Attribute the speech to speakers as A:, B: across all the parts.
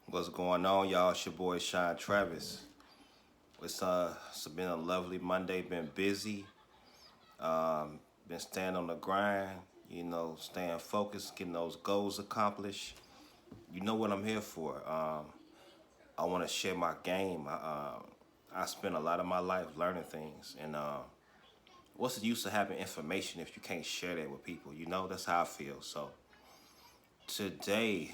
A: What's going on, y'all? It's your boy Sean Travis. It's been a lovely Monday. Been busy. Been staying on the grind. Staying focused, getting those goals accomplished. You know what I'm here for. I want to share my game. I spent a lot of my life learning things, and what's the use of having information if you can't share that with people? That's how I feel. So today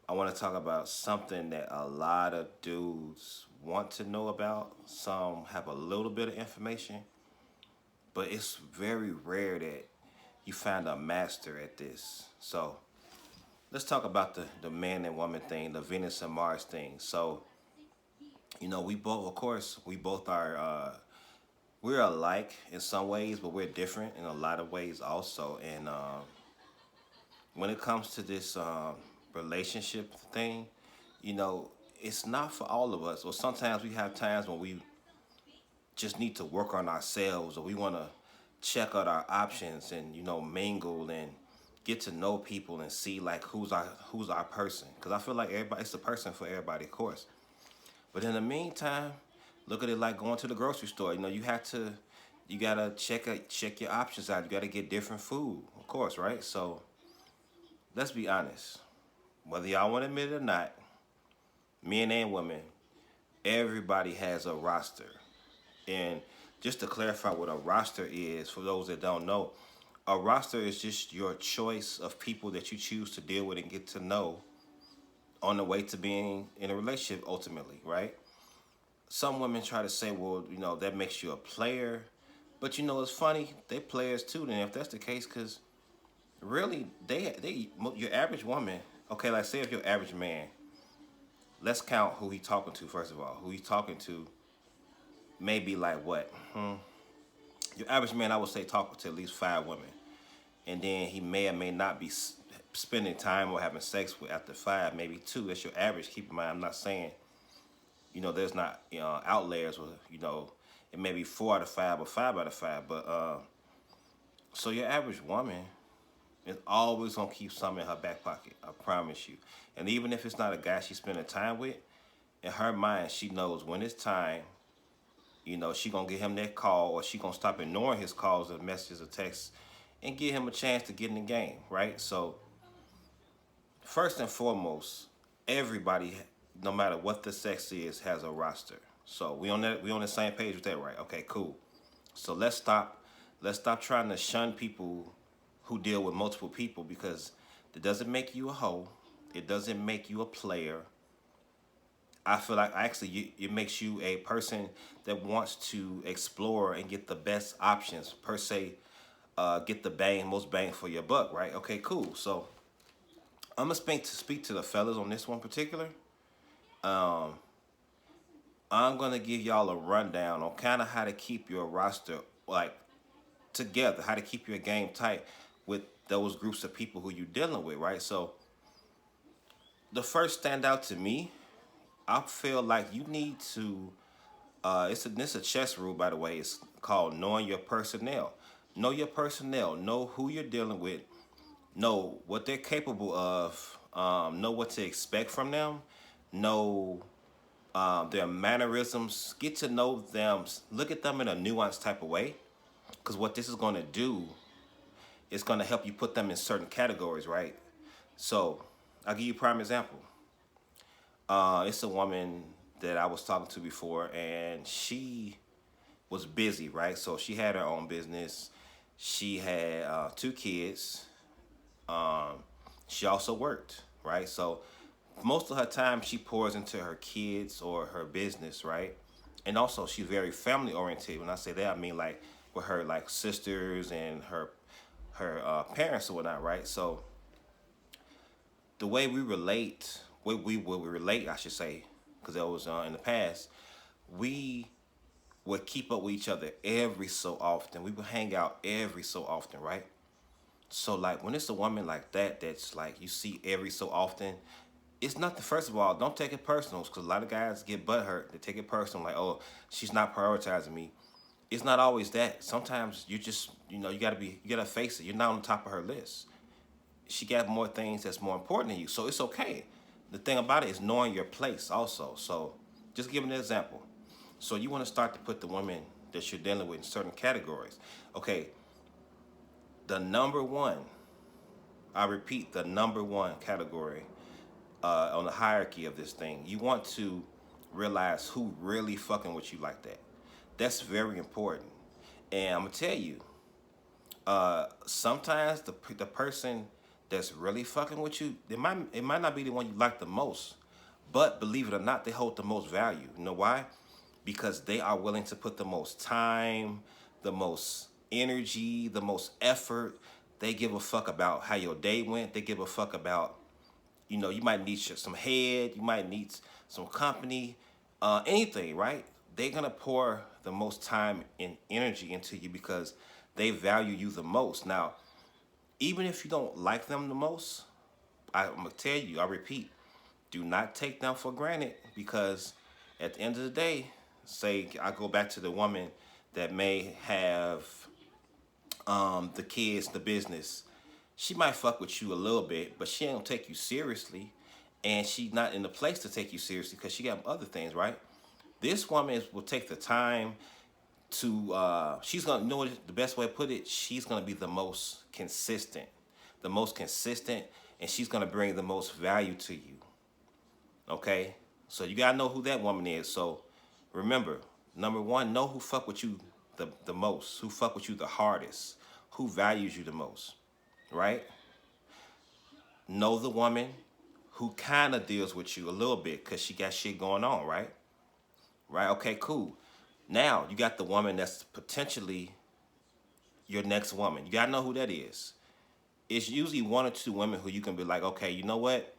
A: I want to talk about something that a lot of dudes want to know about. Some have a little bit of information, but it's very rare that you find a master at this. So let's talk about the man and woman thing, the Venus and Mars thing. So, we both, of course, we both are, we're alike in some ways, but we're different in a lot of ways also. And when it comes to this relationship thing, you know, it's not for all of us. Or sometimes we have times when we just need to work on ourselves, or we want to check out our options and mingle and get to know people and see like who's our person. Because I feel like everybody, it's a person for everybody, of course. But in the meantime, look at it like going to the grocery store. You gotta check your options out. You gotta get different food, of course, right? So let's be honest. Whether y'all want to admit it or not, men and women, everybody has a roster. And just to clarify what a roster is, for those that don't know, a roster is just your choice of people that you choose to deal with and get to know on the way to being in a relationship ultimately, right? Some women try to say, well, that makes you a player. But it's funny, they players too, then if that's the case, because really, your average woman, okay, like say if your average man, let's count who he talking to first of all. Who he talking to maybe like what? Your average man, I would say, talking to at least 5 women, and then he may or may not be spending time or having sex with after 5, maybe 2. That's your average. Keep in mind, I'm not saying there's not outliers with it may be 4 out of 5 or 5 out of 5, but so your average woman is always gonna keep something in her back pocket. I promise you. And even if it's not a guy she's spending time with, in her mind, she knows when it's time. She gonna get him that call, or she gonna stop ignoring his calls or messages or texts, and give him a chance to get in the game, right? So first and foremost, everybody, no matter what the sex is, has a roster. So we on the same page with that, right? Okay, cool. So let's stop trying to shun people who deal with multiple people, because it doesn't make you a hoe. It doesn't make you a player. I feel like actually it makes you a person that wants to explore and get the best options per se, get the most bang for your buck, right? Okay, cool. So I'm gonna speak to the fellas on this one particular. Um, I'm gonna give y'all a rundown on kind of how to keep your roster like together, how to keep your game tight with those groups of people who you're dealing with, right? So the first standout to me, I feel like you need to. This a chess rule, by the way. It's called knowing your personnel. Know your personnel. Know who you're dealing with. Know what they're capable of. Know what to expect from them. Know their mannerisms. Get to know them. Look at them in a nuanced type of way. Because what this is going to do is going to help you put them in certain categories, right? So I'll give you a prime example. It's a woman that I was talking to before, and she was busy, right? So she had her own business. She had 2 kids. Um, she also worked, right? So most of her time she pours into her kids or her business, right? And also she's very family oriented. When I say that, I mean like with her like sisters and her parents or whatnot, right? So the way we relate, what we relate, I should say, because that was in the past, we would keep up with each other every so often. We would hang out every so often, right? So like when it's a woman like that, that's like you see every so often, it's not the first of all, don't take it personal, because a lot of guys get butt hurt. They take it personal, like, oh, she's not prioritizing me. It's not always that. Sometimes you just, you gotta face it. You're not on the top of her list. She got more things that's more important than you, so it's okay. the thing about it is knowing your place also. So just give an example. So you want to start to put the women that you're dealing with in certain categories. Okay, the number one, I repeat, the number one category on the hierarchy of this thing, you want to realize who really fucking with you like that. That's very important. And I'm gonna tell you, sometimes the person that's really fucking with you, it might not be the one you like the most, but believe it or not, they hold the most value. You know why? Because they are willing to put the most time, the most energy, the most effort. They give a fuck about how your day went. They give a fuck about, you might need some head, you might need some company, anything, right? They're gonna pour the most time and energy into you because they value you the most. Now, even if you don't like them the most, I'm gonna tell you, I repeat, do not take them for granted because at the end of the day, say I go back to the woman that may have the kids, the business. She might fuck with you a little bit, but she ain't gonna take you seriously, and she's not in the place to take you seriously because she got other things, right? This woman will take the time to. She's gonna know the best way to put it. She's gonna be the most consistent, and she's gonna bring the most value to you. Okay, so you gotta know who that woman is. So remember, number one, know who fuck with you the most, who fuck with you the hardest, who values you the most, right? Know the woman who kind of deals with you a little bit because she got shit going on, right? Right? Okay, cool. Now you got the woman that's potentially your next woman. You gotta know who that is. It's usually one or two women who you can be like, okay, you know what?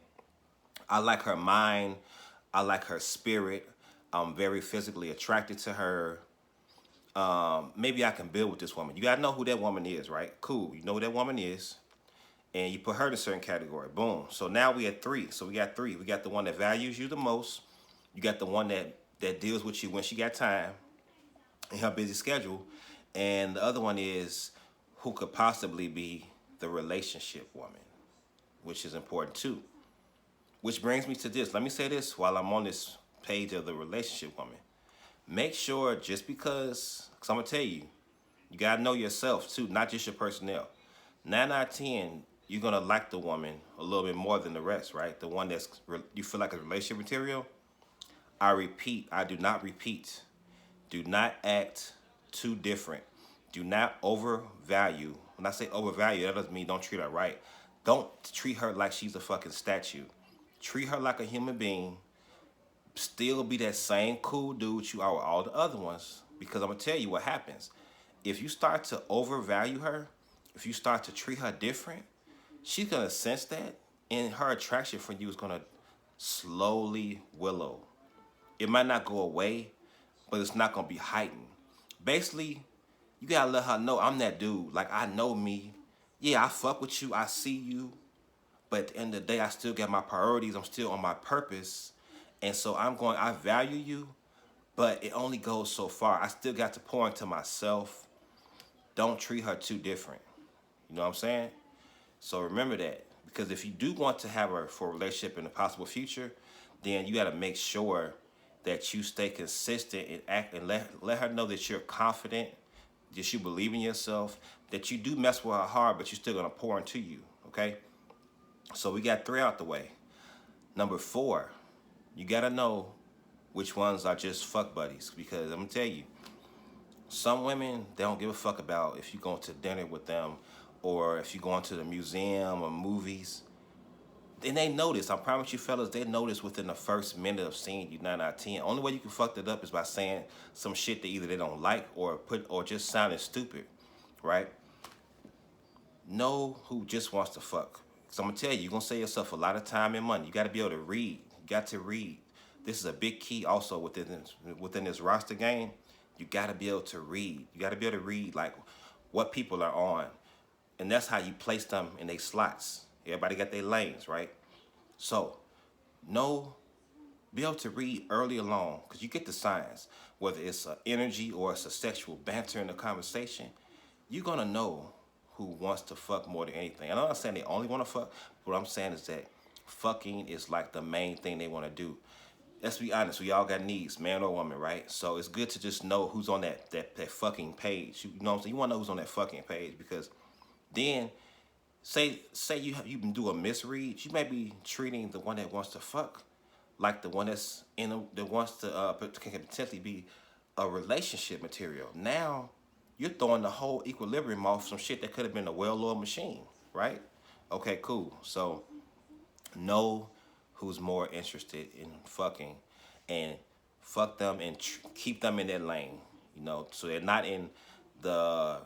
A: I like her mind. I like her spirit. I'm very physically attracted to her. Maybe I can build with this woman. You gotta know who that woman is, right? Cool. You know who that woman is, and you put her in a certain category. Boom. So now we at three. So we got three. We got the one that values you the most. You got the one that deals with you when she got time in her busy schedule, and the other one is who could possibly be the relationship woman, which is important too. Which brings me to this. Let me say this while I'm on this page of the relationship woman. Make sure just because I'm gonna tell you, you gotta know yourself too, not just your personnel. 9 out of 10, you're gonna like the woman a little bit more than the rest, right? The one that's you feel like a relationship material. I repeat, I do not repeat. Do not act too different. Do not overvalue. When I say overvalue, that doesn't mean don't treat her right. Don't treat her like she's a fucking statue. Treat her like a human being. Still be that same cool dude you are with all the other ones. Because I'm gonna tell you what happens. If you start to overvalue her, if you start to treat her different, she's gonna sense that, and her attraction for you is gonna slowly willow. It might not go away, but it's not gonna be heightened. Basically, you gotta let her know I'm that dude. Like, I know me. Yeah, I fuck with you. I see you. But at the end of the day, I still got my priorities. I'm still on my purpose. And so I value you, but it only goes so far. I still got to pour into myself. Don't treat her too different. You know what I'm saying? So remember that. Because if you do want to have her for a relationship in a possible future, then you got to make sure that you stay consistent and act and let her know that you're confident, that you believe in yourself, that you do mess with her hard, but you're still going to pour into you. Okay? So we got 3 out the way. Number 4, you got to know which ones are just fuck buddies. Because I'm going to tell you, some women, they don't give a fuck about if you're going to dinner with them or if you're going to the museum or movies. And they notice, I promise you fellas, they notice within the first minute of seeing you 9 out of 10. Only way you can fuck it up is by saying some shit that either they don't like or just sounding stupid, right? Know who just wants to fuck. So I'm gonna tell you, you're gonna save yourself a lot of time and money. You gotta be able to read. You got to read. This is a big key also within this roster game. You gotta be able to read. You gotta be able to read like what people are on. And that's how you place them in their slots. Everybody got their lanes, right? So, be able to read early along, because you get the signs, whether it's energy or it's a sexual banter in the conversation, you're going to know who wants to fuck more than anything. And I'm not saying they only want to fuck, what I'm saying is that fucking is like the main thing they want to do. Let's be honest, we all got needs, man or woman, right? So it's good to just know who's on that fucking page. You know what I'm saying? You want to know who's on that fucking page, because then say you can do a misread. You may be treating the one that wants to fuck like the one that's that wants to can potentially be a relationship material. Now you're throwing the whole equilibrium off some shit that could have been a well-oiled machine, right? Okay, cool. So know who's more interested in fucking, and fuck them and keep them in their lane. You know, so they're not in the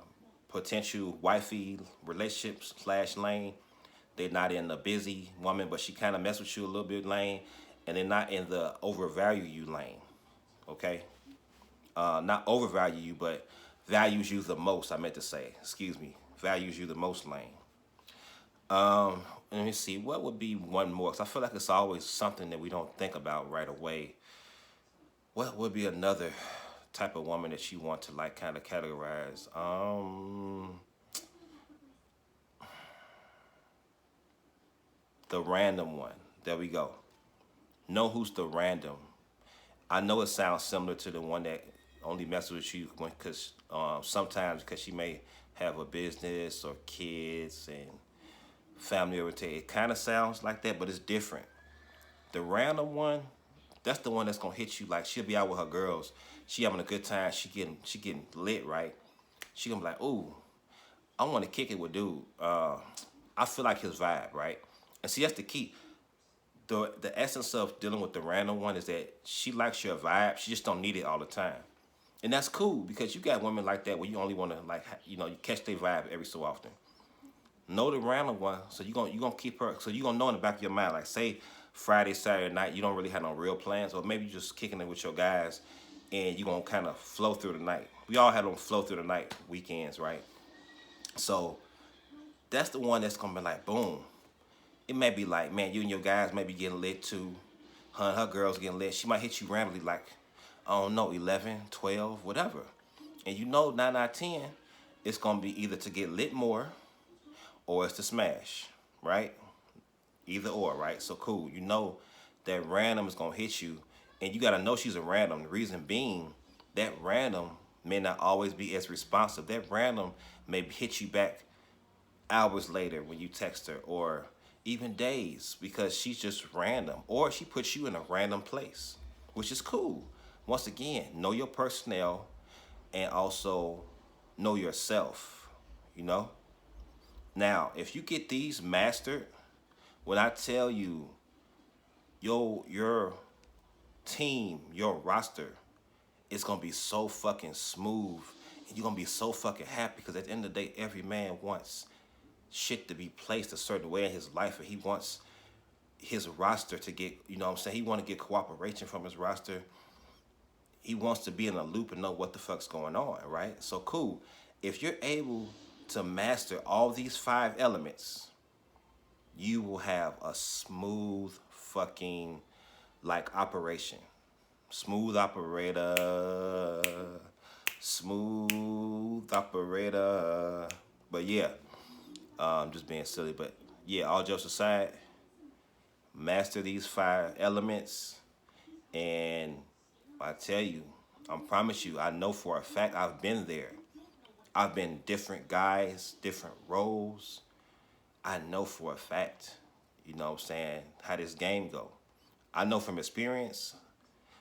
A: potential wifey relationship slash lane. They're not in the busy woman, but she kind of mess with you a little bit lane, and they're not in the overvalue you lane. Okay, not overvalue you, but values you the most. I meant to say, excuse me, values you the most lane. Let me see, what would be one more? Because I feel like it's always something that we don't think about right away. What would be another type of woman that you want to like kind of categorize? The random one. There we go. Know who's the random. I know it sounds similar to the one that only messes with you because sometimes because she may have a business or kids and family oriented. It kind of sounds like that, but it's different. The random one, that's the one that's gonna hit you like she'll be out with her girls. She having a good time. She getting lit, right? She gonna be like, ooh, I want to kick it with dude. I feel like his vibe, right? And see, that's the key. The essence of dealing with the random one is that she likes your vibe. She just don't need it all the time, and that's cool because you got women like that where you only want to like you catch their vibe every so often. Know the random one, so you gonna keep her. So you gonna know in the back of your mind, like say Friday, Saturday night, you don't really have no real plans, or maybe you just kicking it with your guys, and you gonna kind of flow through the night. We all had them flow through the night weekends, right? So that's the one that's gonna be like boom. It may be like, man, you and your guys may be getting lit too. Her and her girls getting lit. She might hit you randomly like, I don't know, 11, 12, whatever. And 9 out of 10, it's gonna be either to get lit more or it's to smash, right? Either or, right? So cool. You know that random is gonna hit you, and you gotta know she's a random. The reason being, that random may not always be as responsive. That random may hit you back hours later when you text her, or even days, because she's just random, or she puts you in a random place, which is cool. Once again, know your personnel and also know yourself, you know? Now, if you get these mastered, when I tell you your team, your roster, it's gonna be so fucking smooth, and you're gonna be so fucking happy because at the end of the day, every man wants shit to be placed a certain way in his life, and he wants his roster to get, what I'm saying? He want to get cooperation from his roster. He wants to be in a loop and know what the fuck's going on, right? So cool. If you're able to master all these 5 elements, you will have a smooth fucking like operation. Smooth operator. Smooth operator. But yeah, I'm just being silly. But yeah, all jokes aside, master these 5 elements, and I tell you, I promise you, I know for a fact I've been there. I've been different guys, different roles. I know for a fact, what I'm saying, how this game go. I know from experience.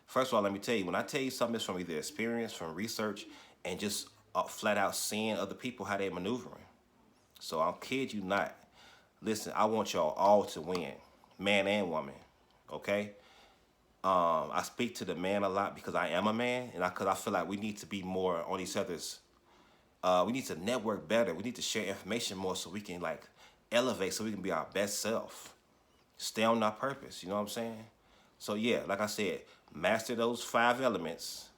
A: First of all, let me tell you, when I tell you something, it's from either experience, from research, and just flat out seeing other people, how they maneuvering. So I'll kid you not. Listen, I want y'all all to win, man and woman, okay? I speak to the man a lot because I am a man, and because I feel like we need to be more on each other's. We need to network better. We need to share information more so we can like elevate, so we can be our best self. Stay on our purpose. You know what I'm saying? So yeah, like I said, master those 5 elements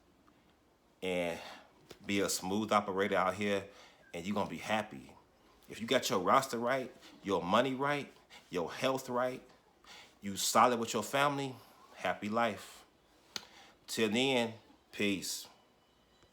A: and be a smooth operator out here, and you're gonna be happy. If you got your roster right, your money right, your health right, you solid with your family, happy life. Till then, peace.